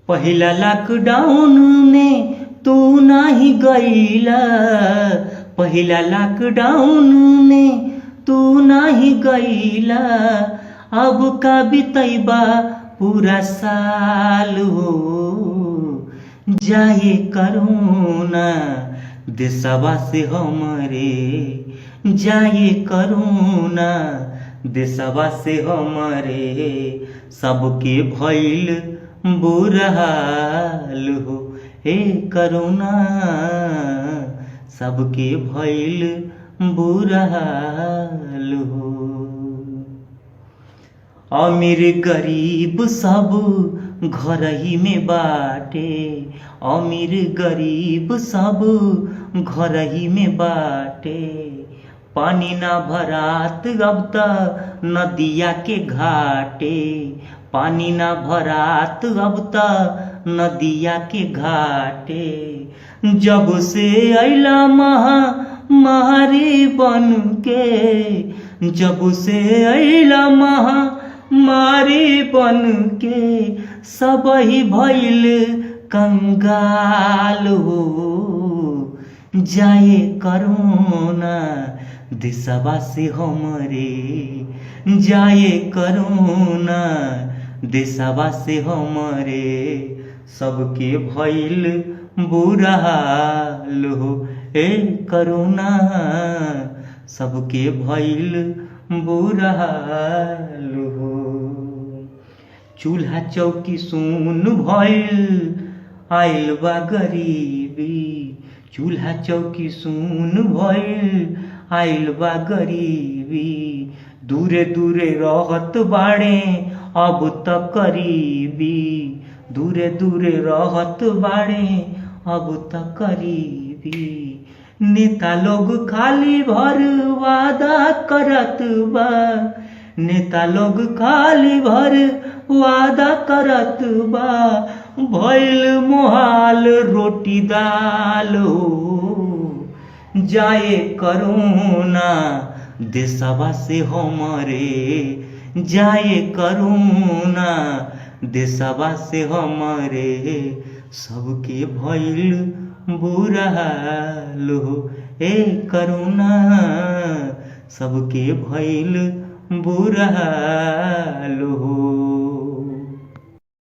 पहिला लॉकडाउन में तू नाही गईला, पहिला लॉकडाउन में तू नाही गईला। अब का बितैबा पूरा साल हो, जाए करोना देशवा से हमरे, जाए करोना देशवा से हमरे। सबके भइल बुरा हाल हो, हे करोना सबके भइल बुरा हाल हो। अमीर गरीब सब घर ही में बाटे, अमीर गरीब सब घर ही में बाटे। पानी ना भरात अब त नदिया के घाटे, पानी ना भरात अब त नदिया के घाटे। जब से अइला महामारी बन के, जब से अइला महामारी बन के, सब ही भइल कंगाल हो। जाए करोना देशवा से हमरे, जाए करोना देशवा से हमरे। सबके भइल बुरा हाल हो, ए करोना सबके भइल बुरा हाल हो। चूल्हा चौकी सुन भइल आइल बा गरीबी, चूल्हा चौकी सुन भइल आइल बा गरीबी। दूरे दूरे रहत बाड़े अब त करीबी, दूरे दूरे रहत बाड़े अब त करीबी। नेता लोग खाली भर वादा करत बा, नेता लोग खाली भर वादा करत बा। भइल मुहाल रोटी दाल हो, जाए करोना देशवा से हमरे, जाए करोना देशवा से हमरे। सबके भइल बुरा हाल हो, ए करोना सबके भइल बुरा हाल हो।